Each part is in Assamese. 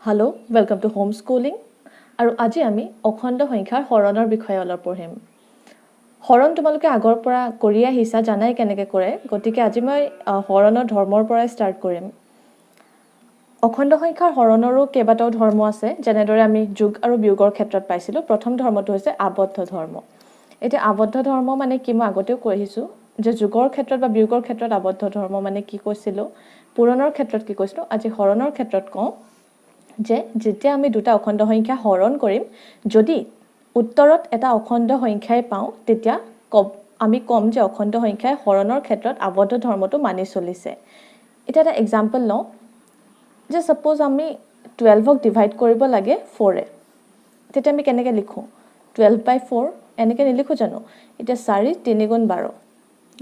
Hello, welcome to homeschooling. আৰু আজি আমি অখণ্ড সংখ্যাৰ হৰণৰ বিষয়ে অলপ পঢ়িম। হৰণ তোমালোকে আগৰ পৰা কৰি আহিছা জানাই কেনেকৈ কৰে, গতিকে আজি মই হৰণৰ ধৰ্মৰ পৰাই ষ্টাৰ্ট কৰিম। অখণ্ড সংখ্যাৰ হৰণৰো কেইবাটাও ধৰ্ম আছে, যেনেদৰে আমি যোগ আৰু বিয়োগৰ ক্ষেত্ৰত পাইছিলোঁ। প্ৰথম ধৰ্মটো হৈছে আবদ্ধ ধৰ্ম। এতিয়া আবদ্ধ ধৰ্ম মানে কি মই আগতেও কৈ আহিছোঁ যে যোগৰ ক্ষেত্ৰত বা বিয়োগৰ ক্ষেত্ৰত আবদ্ধ ধৰ্ম মানে কি কৈছিলোঁ, পূৰণৰ ক্ষেত্ৰত কি কৈছিলোঁ, আজি হৰণৰ ক্ষেত্ৰত কওঁ যে যেতিয়া আমি দুটা অখণ্ড সংখ্যা হৰণ কৰিম, যদি উত্তৰত এটা অখণ্ড সংখ্যাই পাওঁ, তেতিয়া আমি ক'ম যে অখণ্ড সংখ্যাই হৰণৰ ক্ষেত্ৰত আবদ্ধ ধৰ্মটো মানি চলিছে। এতিয়া এটা এক্সাম্পল লওঁ যে ছাপ'জ আমি 12ক ডিভাইড কৰিব লাগে 4এ, তেতিয়া আমি কেনেকৈ লিখোঁ? 12/4 এনেকৈ নিলিখোঁ জানো? এতিয়া 4 3 গুণ 12,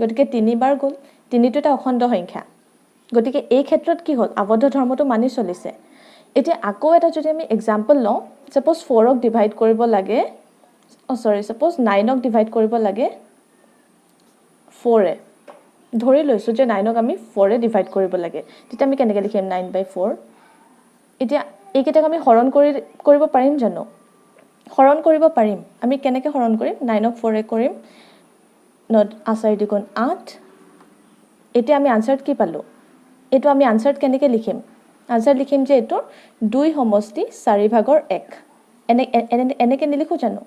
গতিকে 3 বাৰ গ'ল। 3টো এটা অখণ্ড সংখ্যা, গতিকে এই ক্ষেত্ৰত কি হ'ল? আবদ্ধ ধৰ্মটো মানি চলিছে। এতিয়া আকৌ এটা যদি আমি এক্সাম্পল লওঁ, ছাপ'জ 4ক ডিভাইড কৰিব লাগে, ছাপ'জ 9ক ডিভাইড কৰিব লাগে 4এ, ধৰি লৈছোঁ যে 9ক আমি 4এ ডিভাইড কৰিব লাগে, তেতিয়া আমি কেনেকৈ লিখিম? 9/4। এতিয়া এইকেইটাক আমি হৰণ কৰিব পাৰিম জানো? হৰণ কৰিব পাৰিম। আমি কেনেকৈ হৰণ কৰিম? 9ক 4এ কৰিম, 4 2 8। এতিয়া আমি আনচাৰত কি পালোঁ? এইটো আমি আনচাৰত কেনেকৈ লিখিম? আনচাৰ লিখিম যে এইটোৰ 2 সমষ্টি 4/1। এনেকৈ নিলিখোঁ জানো?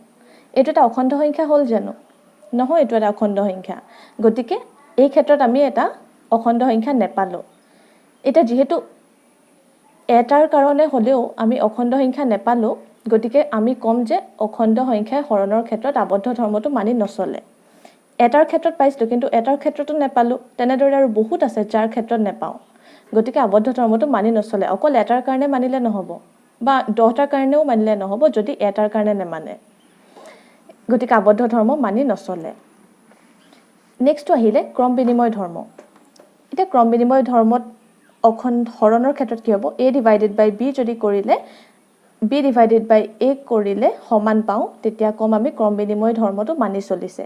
এইটো এটা অখণ্ড সংখ্যা হ'ল জানো? নহয়, এইটো এটা অখণ্ড সংখ্যা। গতিকে এই ক্ষেত্ৰত আমি এটা অখণ্ড সংখ্যা নেপালোঁ। এতিয়া যিহেতু এটাৰ কাৰণে হ'লেও আমি অখণ্ড সংখ্যা নেপালোঁ, গতিকে আমি ক'ম যে অখণ্ড সংখ্যাই হৰণৰ ক্ষেত্ৰত আবদ্ধ ধৰ্মটো মানি নচলে। এটাৰ ক্ষেত্ৰত পাইছিলোঁ, কিন্তু এটাৰ ক্ষেত্ৰতো নেপালোঁ। তেনেদৰে আৰু বহুত আছে যাৰ ক্ষেত্ৰত নেপাওঁ, গতিকে আবদ্ধ ধৰ্মটো মানি নচলে। অকল এটাৰ কাৰণে মানিলে নহ'ব, বা 10টাৰ কাৰণেও মানিলে নহ'ব যদি এটাৰ কাৰণে নেমানে, গতিকে আবদ্ধ ধৰ্ম মানি নচলে। নেক্সটটো আহিলে ক্ৰম বিনিময় ধৰ্ম। এতিয়া ক্ৰম বিনিময় ধৰ্মত হৰণৰ ক্ষেত্ৰত কি হ'ব? a ডিভাইডেড বাই b যদি কৰিলে b ডিভাইডেড বাই a কৰিলে সমান পাওঁ, তেতিয়া ক'ম আমি ক্ৰম বিনিময় ধৰ্মটো মানি চলিছে।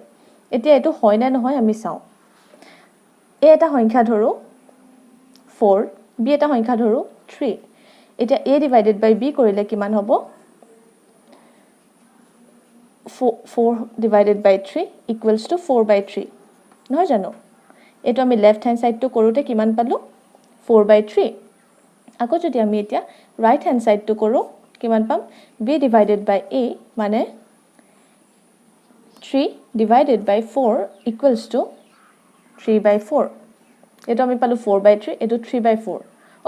এতিয়া এইটো হয় নে নহয় আমি চাওঁ। a এটা সংখ্যা ধৰোঁ 4, b এটা সংখ্যা ধৰোঁ 3। এতিয়া a ডিভাইডেড বাই b কৰিলে কিমান হ'ব? 4 ডিভাইডেড বাই 3 ইকুৱেলছ টু 4/3, নহয় জানো? এইটো আমি লেফ্ট হেণ্ড ছাইডটো কৰোঁতে কিমান পালোঁ? 4/3। আকৌ যদি আমি এতিয়া ৰাইট হেণ্ড ছাইডটো কৰোঁ, কিমান পাম? b ডিভাইডেড বাই a মানে 3 ডিভাইডেড বাই 4 ইকুৱেলছ টু 3/4। এইটো আমি পালোঁ 4/3, এইটো 3/4।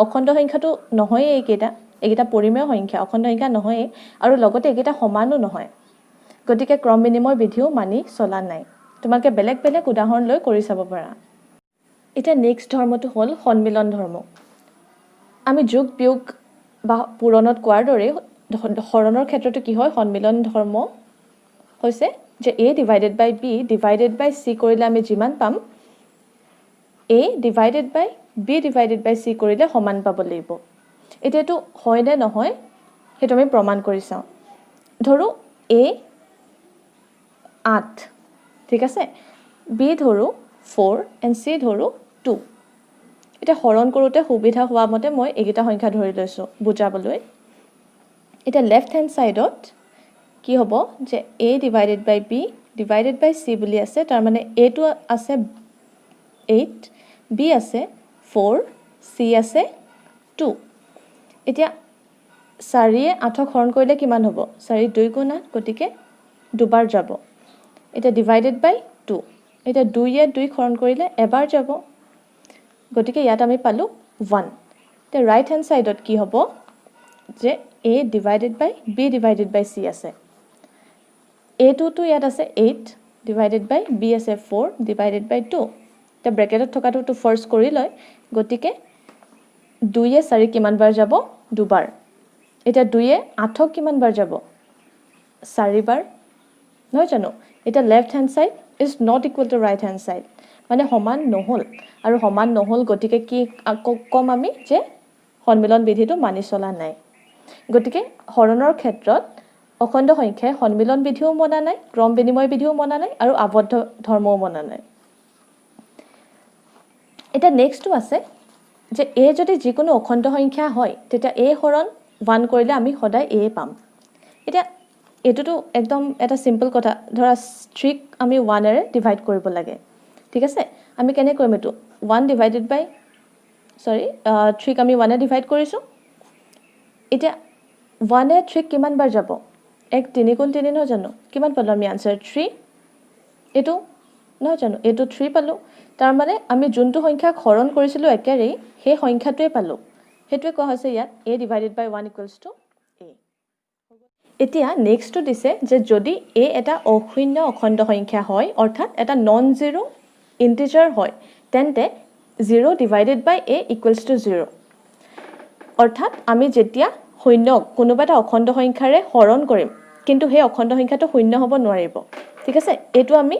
অখণ্ড সংখ্যাটো নহয়েই এইকেইটা পৰিমেয় সংখ্যা, অখণ্ড সংখ্যা নহয়েই, আৰু লগতে এইকেইটা সমানো নহয়। গতিকে ক্ৰম বিনিময় বিধিও মানি চলা নাই। তোমালোকে বেলেগ বেলেগ উদাহৰণ লৈ কৰি চাব পাৰা। এতিয়া নেক্সট ধৰ্মটো হ'ল সন্মিলন ধৰ্ম। আমি যোগ বিয়োগ বা পূৰণত কোৱাৰ দৰেই হৰণৰ ক্ষেত্ৰতো কি হয়? সন্মিলন ধৰ্ম হৈছে যে a divided by b divided by c কৰিলে আমি যিমান পাম, a divided by b divided by c কৰিলে সমান পাব লাগিব। এতিয়া এইটো হয় নে নহয় সেইটো আমি প্ৰমাণ কৰি চাওঁ। ধৰোঁ a 8, ঠিক আছে, b ধৰোঁ 4 and c ধৰোঁ 2। এতিয়া হৰণ কৰোঁতে সুবিধা হোৱা মতে মই এইকেইটা সংখ্যা ধৰি লৈছোঁ বুজাবলৈ। এতিয়া লেফ্ট হেণ্ড ছাইডত কি হ'ব যে a divided by b divided by c বুলি আছে, তাৰমানে aটো আছে 8, b আছে 4, c আছে 2। এতিয়া 4য়ে 8ক হৰণ কৰিলে কিমান হ'ব? 4 2 গুণ 8, গতিকে দুবাৰ যাব। এতিয়া ডিভাইডেড বাই 2, এতিয়া 2য়ে 2ক হৰণ কৰিলে এবাৰ যাব, গতিকে ইয়াত আমি পালোঁ 1। এতিয়া ৰাইট হেণ্ড ছাইডত কি হ'ব যে a divided by b divided by c আছে। a2টো ইয়াত আছে 8 ডিভাইডেড বাই b আছে 4 ডিভাইডেড বাই 2। এতিয়া ব্ৰেকেটত থকাটোতো ফাৰ্ষ্ট কৰি লয়, গতিকে 2য়ে 4 কিমান বাৰ যাব? দুবাৰ। এতিয়া 2য়ে 8ক কিমান বাৰ যাব? 4 বাৰ, নহয় জানো? এতিয়া left hand side is not equal to right hand side, মানে সমান নহ'ল, আৰু সমান নহ'ল গতিকে কি ক'ম আমি? যে সন্মিলন বিধিটো মানি চলা নাই। গতিকে হৰণৰ ক্ষেত্ৰত অখণ্ড সংখ্যাই সন্মিলন বিধিও মনা নাই, ক্ৰম বিনিময় বিধিও মনা নাই, আৰু আবদ্ধ ধৰ্মও মনা নাই। এতিয়া নেক্সটটো আছে যে a যদি যিকোনো অখণ্ড সংখ্যা হয়, তেতিয়া a হৰণ 1 কৰিলে আমি সদায় a পাম এতিয়া এটোটো একদম এটা সিম্পল কথা ধৰা 3 আমি 1 এৰে ডিভাইড কৰিব লাগে ঠিক আছে আমি কেনে কৰিম এটো 1 ডিভাইডেড বাই 3 আমি 1 এ ডিভাইড কৰিছো এতিয়া 1 এ 3 কিমান বাৰ যাব 1 3 গুণ 3 নহয় জানো কিমান পালো আমি আনসাৰ 3 এটো নহয় জানো এটো 3 পালো তাৰ মানে আমি যোনটো সংখ্যা হৰণ কৰিছিলো একেৰেই সেই সংখ্যাটোৱে পালো হেতুৱে কোৱা হৈছে ইয়াত a divided by 1 equals to a এতিয়া নেক্সটটো দিছে যে যদি a এটা অশূন্য অখণ্ড সংখ্যা হয় অৰ্থাৎ এটা নন জিৰো ইন্টিজাৰ হয় তেন্তে 0 divided by a equals to 0 অৰ্থাৎ আমি যেতিয়া শূন্য কোনোবা এটা অখণ্ড সংখ্যাৰে হৰণ কৰিম কিন্তু সেই অখণ্ড সংখ্যাটো শূন্য হ'ব নোৱাৰিব ঠিক আছে এটো আমি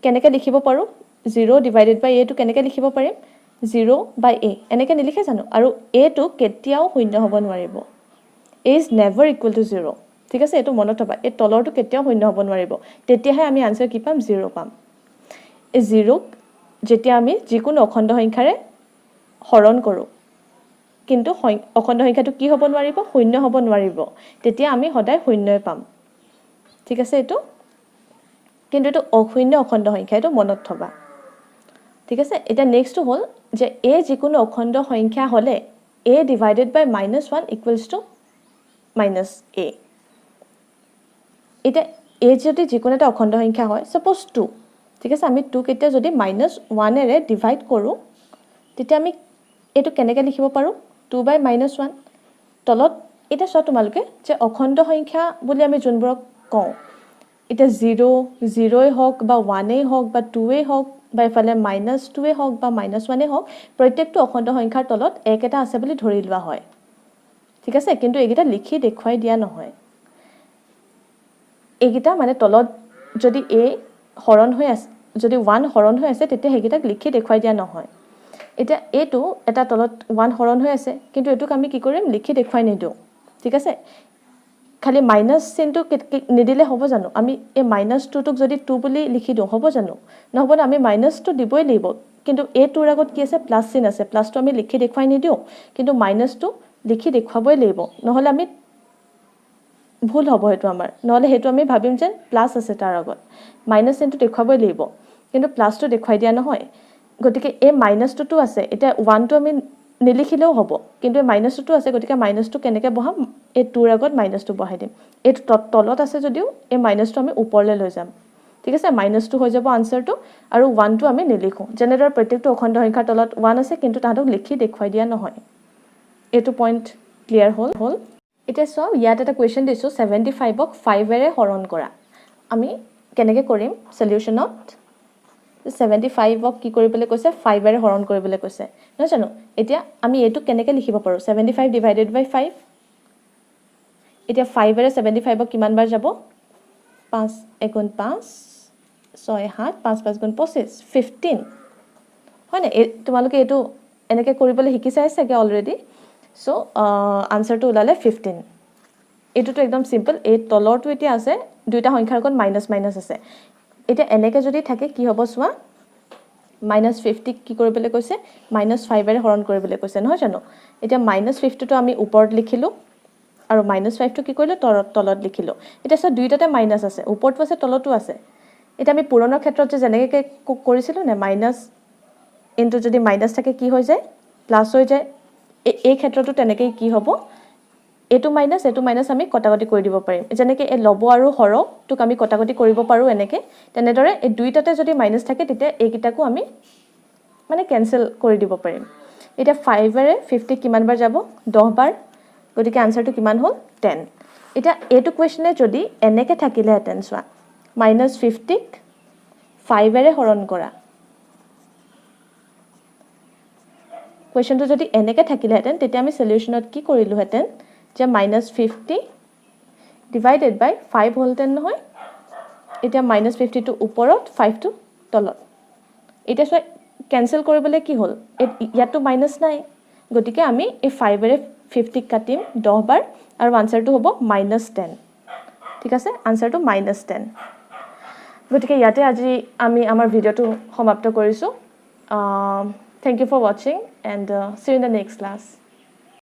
কেনেকৈ লিখিব পাৰো 0 ডিভাইডেড বাই a টো কেনেকৈ লিখিব পাৰিম 0 বাই a এনেকৈ নিলিখে জানো আৰু a টো কেতিয়াও শূন্য হ'ব নোৱাৰিব a is never equal to 0 ঠিক আছে এটো মনত থবা এই তলৰটো কেতিয়াও শূন্য হ'ব নোৱাৰিব তেতিয়াহে আমি আনসাৰ কি পাম 0 পাম এই 0 যেতিয়া আমি যিকোনো অখণ্ড সংখ্যাৰে হৰণ কৰো কিন্তু অখণ্ড সংখ্যাটো কি হ'ব নোৱাৰিব শূন্য হ'ব নোৱাৰিব তেতিয়া আমি সদায় শূন্যই পাম ঠিক আছে এটো কিন্তু এটো অশূন্য অখণ্ড সংখ্যা এটো মনত থবা ঠিক আছে এটা নেক্সট হল যে a যিকোনো অখণ্ড সংখ্যা হলে a divided by -1 equals to -a এটা a যদি যিকোনো এটা অখণ্ড সংখ্যা হয় সাপোজ 2 ঠিক আছে আমি 2 কেতিয়া যদি -1 এৰে ডিভাইড কৰো তেতিয়া আমি এটো কেনেকৈ লিখিব পাৰো 2 বাই -1 তলত এটা সব তোমালকে যে অখণ্ড সংখ্যা বুলি আমি যোনবোৰক কওঁ এটা 0 0 হওক বা 1 হওক বা 2 হওক বা ইফালে -2 হওক বা -1 হওক প্ৰত্যেকটো অখণ্ড সংখ্যাৰ তলত এক এটা আছে বুলি ধৰি লোৱা হয় ঠিক আছে কিন্তু এইগিটা লিখি দেখুৱাই দিয়া নহয় এইগিটা মানে তলত যদি a হৰণ হৈ আছে যদি 1 হৰণ হৈ আছে তেতিয়া হেগিটাক লিখি দেখুৱাই দিয়া নহয় এটা এটো এটা তলত 1 হৰণ হৈ আছে কিন্তু এটোক আমি কি কৰিম লিখি দেখুৱাই নিদিও ঠিক আছে খালি মাইনাস চিনটো নিদিলে হ'ব জানো আমি এই -2 টোক যদি 2 বুলি লিখি দিও হ'ব জানো নহব না আমি -2 দিবই লাগিব কিন্তু a টোৰ আগত কি আছে প্লাস চিন আছে প্লাসটো আমি লিখি দেখুৱাই নিদিও কিন্তু -2 লিখি দেখুৱাবই লাগিব নহলে আমি ভুল হ'ব হেতু আমাৰ নহলে হেতু আমি ভাবিম যে প্লাস আছে তাৰ আগত মাইনাস চিনটো দেখুৱাবই লাগিব কিন্তু প্লাসটো দেখুৱাই দিয়া নহয় গতিকে এই -2 টো আছে এটা 1 টো আমি নিলিখিলেও হ'ব কিন্তু এই -2 টো আছে গতিকে -2 কেনেকৈ বহাম এই 2 ৰ আগত -2 বহাই দিম এই তলত আছে যদিও এই -2 আমি ওপৰলৈ লৈ যাম ঠিক আছে -2 হৈ যাব আনসাৰটো আৰু 1 টো আমি নিলিখো জেনেৰেল প্ৰত্যেকটো অখণ্ড সংখ্যাৰ তলত 1 আছে কিন্তু তাহাঁতক লিখি দেখুৱাই দিয়া নহয় এটো পইণ্ট ক্লিয়াৰ হ'ল এটা সব ইয়াত এটা কোৱেশ্চন দিছো 75 ক 5 এৰে হৰণ কৰা আমি কেনেকৈ কৰিম সলিউশনত 75 ক কি কৰিবলৈ কৈছে 5 এৰে হৰণ কৰিবলৈ কৈছে নহয় জানো এতিয়া আমি এটো কেনেকৈ লিখিব পাৰো 75 ডিভাইডেড বাই 5 এতিয়া 5 এৰে 75 ক কিমান বাৰ যাব 5 1 গুণ 5 6 7 5 5 গুণ 25 15 হয় না তোমালোকে এটো এনেকৈ কৰিবলৈ শিকিছাই চাগে অলৰেডি সো আনসাৰটো ওলালে 15 এটোটো একদম সিম্পল এই তলৰটো এতিয়া আছে দুইটা সংখ্যাৰ কোন মাইনাস মাইনাস আছে এতিয়া এনেকৈ যদি থাকে কি হ'ব সোৱা -50 কি কৰিবলৈ কৈছে -5 এৰে হৰণ কৰিবলৈ কৈছে নহয় জানো এতিয়া -50 টো আমি ওপৰত লিখিলো আৰু -5 টো কি কৰিলো তলত লিখিলো এতিয়া সব দুইটাতে মাইনাস আছে ওপৰটো আছে তলতো আছে এটা আমি পুৰণৰ ক্ষেত্ৰত যে জেনেকৈ কৰিছিলো না মাইনাস ইনটু যদি মাইনাস থাকে কি হৈ যায় প্লাস হৈ যায় এই ক্ষেত্ৰটো তেনেকৈ কি হ'ব এটো মাইনাস আমি কটাকটি কৰি দিব পাৰিম যেনেকৈ এই লব আৰু হৰ টুক আমি কটাকটি কৰিব পাৰো এনেকৈ তেনেদৰে এই দুইটাতে যদি মাইনাস থাকে তেতিয়া এইকিটাকো আমি মানে ক্যান্সেল কৰি দিব পাৰিম এতিয়া 5 এৰে 50 কিমান বাৰ যাব 10 বাৰ গতিকে আনসাৰটো কিমান হ'ল 10 এতিয়া এটো কোৱেশ্চনে যদি এনেকৈ থাকিলে হেতেন সোৱা -50 ক 5 এৰে হৰণ কৰা কোৱেশ্চনটো যদি এনেকৈ থাকিলে হেতেন তেতিয়া আমি সলিউশনত কি কৰিলো হেতেন যে -50 ডিভাইডেড বাই 5 হলতেন নহয় এতিয়া -50 টো ওপৰত 5 টো তলত এতিয়া সব ক্যান্সেল কৰিবলৈ কি হ'ল ইয়াতো মাইনাস নাই গতিকে আমি এই 5 এৰে 50 কাটিম 10 বাৰ আৰু আনসাৰটো হ'ব -10 ঠিক আছে আনসাৰটো -10 গতিকে ইয়াতে আজি আমি আমাৰ ভিডিওটো সমাপ্ত কৰিছো Thank you for watching and see you in the next class.